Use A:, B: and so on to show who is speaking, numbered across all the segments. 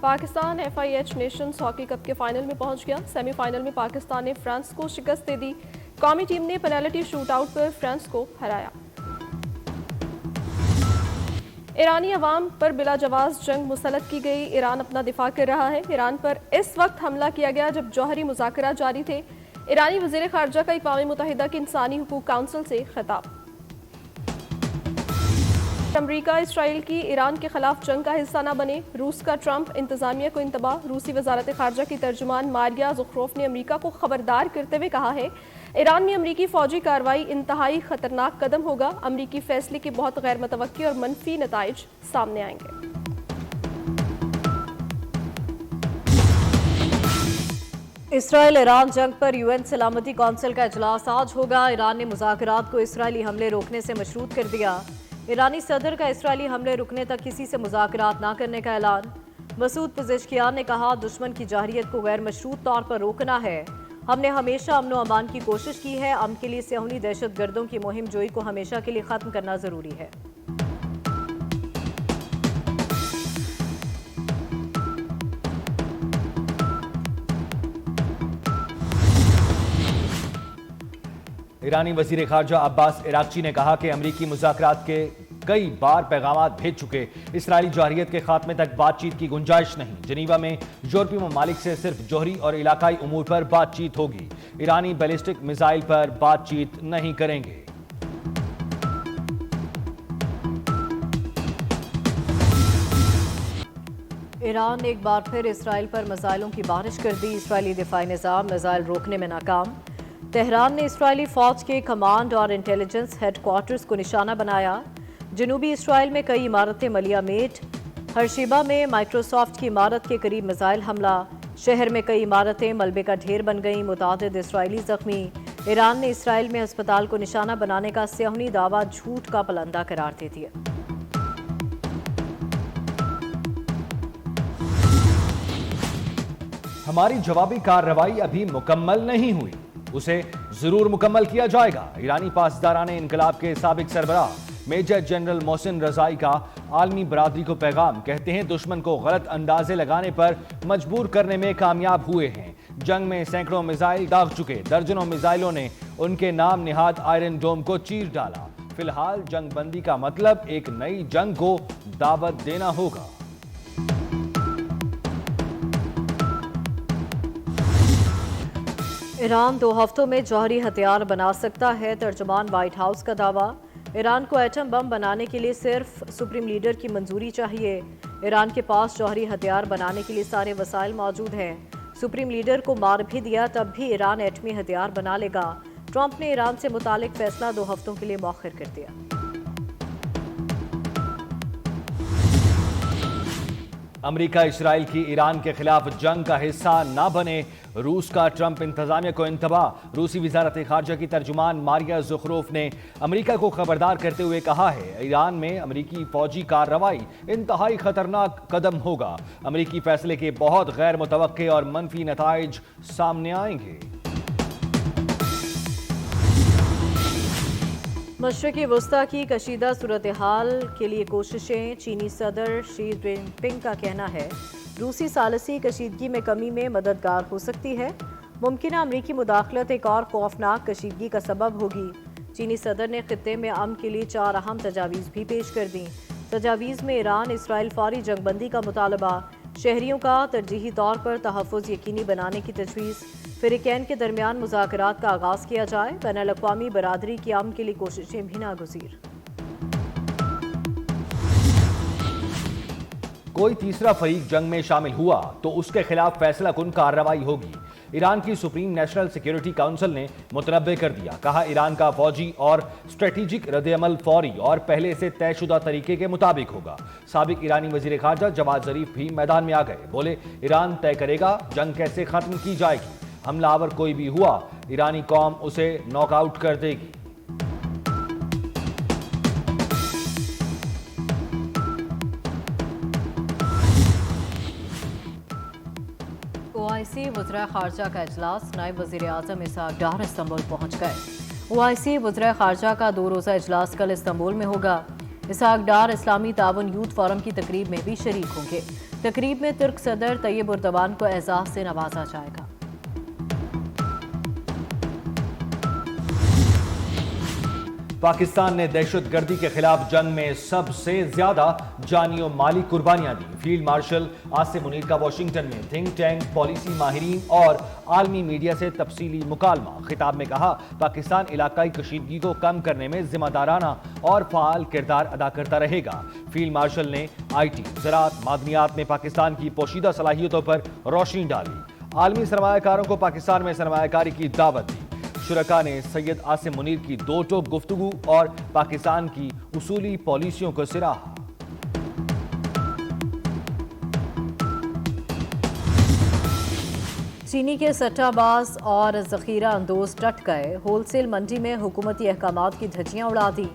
A: Pakistan FIH Nations hockey cup के final में पहुंच गया। सेमीफाइनल में पाकिस्तान ने फ्रांस को शिकस्त दे दी। कौमी टीम ने पेनल्टी शूटआउट पर फ्रांस को हराया। ईरानी अवाम पर बिला जवाज जंग मुसल्लत की गई। ईरान अपना दिफा कर रहा है। ईरान पर इस वक्त हमला किया गया जब जौहरी मुज़ाकरा जारी थे। ईरानी वज़ीर ख़ारजा का अक़वाम मुत्तहिदा की इंसानी हुकूक काउंसिल से खिताब। अमरीका इसराइल की ईरान के खिलाफ जंग का हिस्सा न बने, रूस का ट्रंप इंतजामिया को इंतबाह। रूसी वजारत ख़ारजा की तर्जुमान मारिया ज़ुखरोफ ने अमरीका को खबरदार करते हुए कहा है, ईरान में अमरीकी फौजी कार्रवाई इंतहाई खतरनाक कदम होगा। अमरीकी फैसले के बहुत गैर मुतवक्की और मनफी नताइज सामने आएंगे।
B: इसराइल ईरान जंग पर UN सलामती कौंसिल का इजलास आज होगा। ईरान ने मुज़ाकरात को इसराइली हमले रोकने से मशरूत कर दिया। ईरानी सदर का इसराइली हमले रुकने तक किसी से मुज़ाकरात ना करने का ऐलान। मसूद पज़ेश्कियान ने कहा, दुश्मन की जाहिरियत को गैर मशरूत तौर पर रोकना है। हमने हमेशा अमन व अमान की कोशिश की है। अमन के लिए सियाहुनी दहशत गर्दों की मुहिम जोई को हमेशा के लिए ख़त्म करना ज़रूरी है।
C: ईरानी वजीर खारजा अब्बास इराक्ची ने कहा कि अमरीकी मुज़ाकरात के कई बार पैगाम भेज चुके, इसराइली जाहिरियत के खात्मे तक बातचीत की गुंजाइश नहीं। जनीवा में यूरोपीय ममालिक से सिर्फ जौहरी और इलाकाई उमूर पर बातचीत होगी। ईरानी बैलिस्टिक मिसाइल पर बातचीत नहीं करेंगे।
B: ईरान ने एक बार फिर इसराइल पर मिसाइलों की बारिश कर दी। इसराइली दिफाई निज़ाम मिसाइल रोकने में नाकाम। तेहरान ने इसराइली फौज के कमांड और इंटेलिजेंस हेडक्वार्टर्स को निशाना बनाया। जनूबी इसराइल में कई इमारतें मलियामेट। हरशिबा में माइक्रोसॉफ्ट की इमारत के करीब मिसाइल हमला। शहर में कई इमारतें मलबे का ढेर बन गईं। मुतादिद इसराइली जख्मी। ईरान ने इसराइल में अस्पताल को निशाना बनाने का सियाहुनी दावा झूठ का पलंदा करार दे दिया।
C: हमारी जवाबी कार्रवाई अभी मुकम्मल नहीं हुई, उसे जरूर मुकम्मल किया जाएगा। ईरानी पासदाराने इनकलाब के साबिक सरबराह मेजर जनरल मोहसिन रजाई का आलमी बरादरी को पैगाम। कहते हैं, दुश्मन को गलत अंदाजे लगाने पर मजबूर करने में कामयाब हुए हैं। जंग में सैकड़ों मिसाइल दाग चुके, दर्जनों मिसाइलों ने उनके नाम निहाद आयरन डोम को चीर डाला। फिलहाल जंग बंदी का मतलब एक नई जंग को दावत देना होगा।
B: ईरान 2 हफ्तों में जौहरी हथियार बना सकता है, तर्जुमान व्हाइट हाउस का दावा। ईरान को एटम बम बनाने के लिए सिर्फ सुप्रीम लीडर की मंजूरी चाहिए। ईरान के पास जौहरी हथियार बनाने के लिए सारे वसाइल मौजूद हैं। सुप्रीम लीडर को मार भी दिया तब भी ईरान एटमी हथियार बना लेगा। ट्रंप ने ईरान से मुतालिक फैसला 2 हफ्तों के लिए मौखर कर दिया।
C: अमेरिका इसराइल की ईरान के खिलाफ जंग का हिस्सा ना बने, रूस का ट्रंप इंतजामिया को इंतबाह। रूसी वजारत खारजा की तर्जुमान मारिया ज़ुखरोफ ने अमेरिका को खबरदार करते हुए कहा है, ईरान में अमेरिकी फौजी कार्रवाई इंतहाई खतरनाक कदम होगा। अमेरिकी फैसले के बहुत गैर मुतवक्के और मनफी नताइज सामने आएंगे।
B: मशरिकी वस्ता की कशीदा सूरत हाल के लिए कोशिशें। चीनी सदर शी जिनपिंग का कहना है, रूसी सालसी कशीदगी में कमी में मददगार हो सकती है। मुमकिन अमरीकी मुदाखलत एक और खौफनाक कशीदगी का सबब होगी। चीनी सदर ने खित्ते में अमन के लिए 4 अहम तजावीज़ भी पेश कर दी। तजावीज़ में ईरान इसराइल फौरी जंगबंदी का मुतालबा, शहरियों का तरजीही तौर पर तहफ़्फ़ुज़ यकीनी बनाने की तजवीज़, फ़रीक़ैन के दरमियान मुज़ाकरात का आगाज़ किया जाए। बैनुल-अक़वामी बरादरी की अमन के लिए कोशिशें भी नागुज़ीर।
C: कोई तीसरा फरीक जंग में शामिल हुआ तो उसके खिलाफ फैसला कुन कार्रवाई होगी। ईरान की सुप्रीम नेशनल सिक्योरिटी काउंसिल ने मुतनब्बे कर दिया। कहा, ईरान का फौजी और स्ट्रेटेजिक रद्द-ए-अमल फौरी और पहले से तयशुदा तरीके के मुताबिक होगा। साबिक ईरानी वजीर खारजा जवाद ज़रीफ भी मैदान में आ गए। बोले, ईरान तय करेगा जंग कैसे खत्म की जाएगी। हमलावर कोई भी हुआ, ईरानी कौम उसे नॉकआउट कर देगी।
B: OIC वज़ीर ख़ारजा का इजलास। नायब वज़ीर आज़म इसहाक़ डार इस्तांबुल पहुँच गए। OIC वज़ीर ख़ारजा का 2 रोज़ा इजलास कल इस्तांबुल में होगा। इसहाक डार इस्लामी ताउन यूथ फोरम की तकरीब में भी शरीक होंगे। तकरीब में तुर्क सदर तैयब उर्दवान को एजाज से नवाजा जाएगा।
C: पाकिस्तान ने दहशतगर्दी के खिलाफ जंग में सबसे ज्यादा जानी और माली कुर्बानियां दी। फील्ड मार्शल आसिम मुनीर का वॉशिंगटन में थिंक टैंक, पॉलिसी माहिरीन और आलमी मीडिया से तफसीली मुकालमा। खिताब में कहा, पाकिस्तान इलाकाई कशीदगी को कम करने में जिम्मेदाराना और फाल किरदार अदा करता रहेगा। फील्ड मार्शल ने IT, ज़राअत, मादनियात में पाकिस्तान की पोशीदा सलाहियतों पर रोशनी डाली। आलमी सरमायाकारों को पाकिस्तान में सरमायाकारी की दावत दी। शुरका ने सैयद आसिम मुनीर की दो टोक गुफ्तगू और पाकिस्तान की उसूली पॉलिसियों को सराहा।
B: चीनी के सट्टाबाज और जखीरा अंदोज डट गए। होलसेल मंडी में हुकूमती अहकामात की धज्जियां उड़ा दी।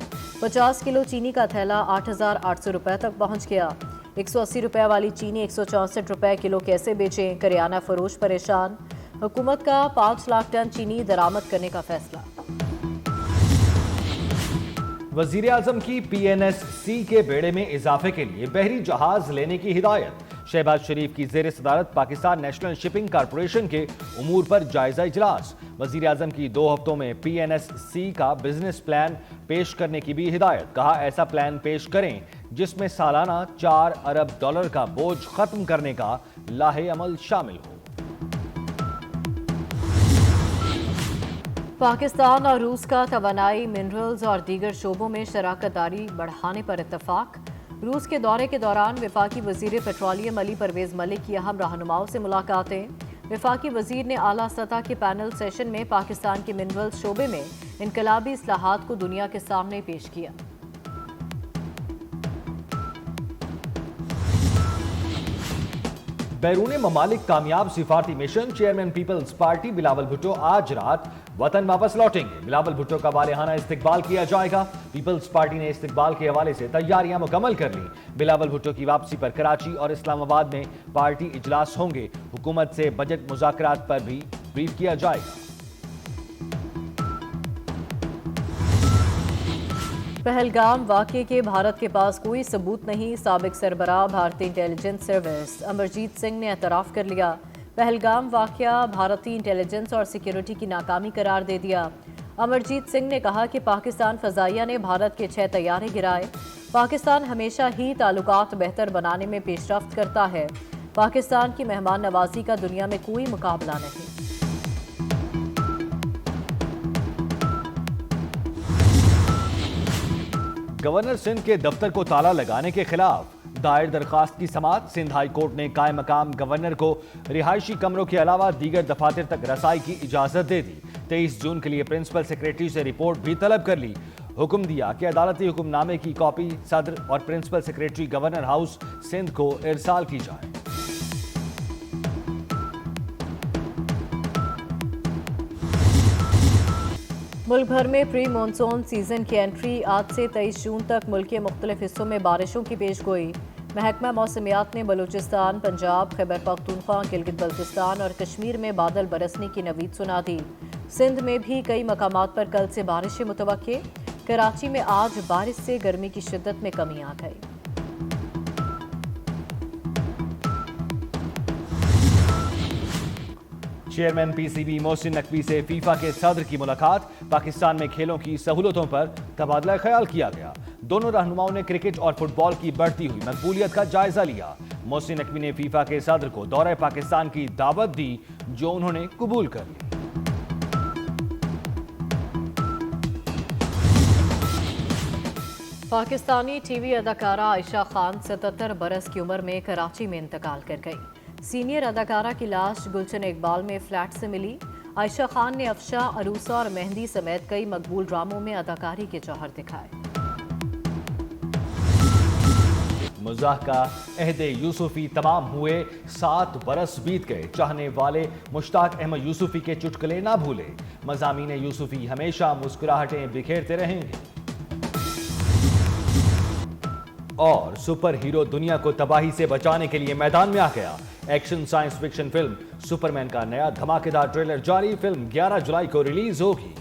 B: 50 किलो चीनी का थैला 8,800 रुपए तक पहुंच गया। 180 रुपए वाली चीनी 164 रुपए किलो कैसे बेचें, करियाना फरोश परेशान। हुकूमत का 5 लाख टन चीनी दरामद करने का फैसला।
C: वजीर आजम की PNSC के बेड़े में इजाफे के लिए बहरी जहाज लेने की हिदायत। शहबाज शरीफ की जेर सदारत पाकिस्तान नेशनल शिपिंग कॉरपोरेशन के उमूर पर जायजा इजलास। वजीर आजम की 2 हफ्तों में PNSC का बिजनेस प्लान पेश करने की भी हिदायत। कहा, ऐसा प्लान पेश करें जिसमें सालाना $4 अरब का बोझ खत्म करने का लाहे अमल शामिल हो।
B: पाकिस्तान और रूस का तवानाई, मिनरल्स और दीगर शोबों में शराकत दारी बढ़ाने पर इत्तफाक। रूस के दौरे के दौरान वफाकी वजीर पेट्रोलियम अली परवेज मलिक की अहम रहनुमाओं से मुलाकातें। वफाकी वजीर ने आला सतह के पैनल सेशन में पाकिस्तान के मिनरल्स शोबे में इनकलाबी इस्लाहात को दुनिया के सामने पेश किया।
C: बैरून ममालिक कामयाब सिफारती मिशन चेयरमैन पीपल्स पार्टी बिलावल भुट्टो आज रात वतन वापस लौटेंगे। बिलावल भुट्टो का वालेहाना इस्तकबाल किया जाएगा। पीपल्स पार्टी ने इस्तकबाल के हवाले से तैयारियां मुकम्मल कर ली। बिलावल भुट्टो की वापसी पर कराची और इस्लामाबाद में पार्टी इजलास होंगे। हुकूमत से बजट मुज़ाकरात पर भी ब्रीफ किया जाएगा।
B: पहलगाम वाक़े के भारत के पास कोई सबूत नहीं। साबिक सरबराह भारतीय इंटेलिजेंस सर्विस अमरजीत सिंह ने एतराफ़ कर लिया। पहलगाम वाक़या भारतीय इंटेलिजेंस और सिक्योरिटी की नाकामी करार दे दिया। अमरजीत सिंह ने कहा कि पाकिस्तान फ़ज़ाइया ने भारत के 6 तैयारे गिराए। पाकिस्तान हमेशा ही ताल्लुकात बेहतर बनाने में पेशरफ्त करता है। पाकिस्तान की मेहमान नवाजी का दुनिया में कोई मुकाबला नहीं।
C: गवर्नर सिंध के दफ्तर को ताला लगाने के खिलाफ दायर दरखास्त की समाअत। सिंध हाई कोर्ट ने कायम मकाम गवर्नर को रिहायशी कमरों के अलावा दीगर दफातर तक रसाई की इजाजत दे दी। 23 जून के लिए प्रिंसिपल सेक्रेटरी से रिपोर्ट भी तलब कर ली। हुक्म दिया कि अदालती हुक्मनामे की कॉपी सदर और principal secretary governor house Sindh को इरसाल की जाए।
B: मुल्क भर में प्री मानसून सीजन की एंट्री। आज से 23 जून तक मुल्क के मुख्तलिफ हिस्सों में बारिशों की पेशगोई। महकमा मौसमियात ने बलूचिस्तान, पंजाब, खैबर पख्तूनख्वा, गिलगित बल्तिस्तान और कश्मीर में बादल बरसने की नवीद सुना दी। सिंध में भी कई मकामात पर कल से बारिशें मुतवक्के। कराची में आज बारिश से गर्मी की शिद्दत में कमी आ गई।
C: चेयरमैन PCB मोहसिन नकवी से फीफा के सदर की मुलाकात। पाकिस्तान में खेलों की सहूलतों पर तबादला ख्याल किया गया। दोनों रहनुमाओं ने क्रिकेट और फुटबॉल की बढ़ती हुई मकबूलियत का जायजा लिया। मोहसिन नकवी ने फीफा के सदर को दौरे पाकिस्तान की दावत दी, जो उन्होंने कबूल कर ली।
B: पाकिस्तानी टीवी अदाकारा आयशा खान 77 बरस की उम्र में कराची में इंतकाल कर गई। सीनियर अदाकारा की लाश गुलशन इकबाल में फ्लैट से मिली। आयशा खान ने अफशा, अरूसा और मेहंदी समेत कई मकबूल ड्रामों में अदाकारी के जौहर दिखाए।
C: मुज़ाहका अहदे यूसुफी तमाम हुए, 7 बरस बीत गए। चाहने वाले मुश्ताक अहमद यूसुफी के चुटकुले ना भूले। मज़ामीन यूसुफी हमेशा मुस्कुराहटें बिखेरते रहेंगे। और सुपर हीरो दुनिया को तबाही से बचाने के लिए मैदान में आ गया। Action science fiction film Superman का नया धमाकेदार ट्रेलर जारी। फिल्म 11 जुलाई को रिलीज होगी।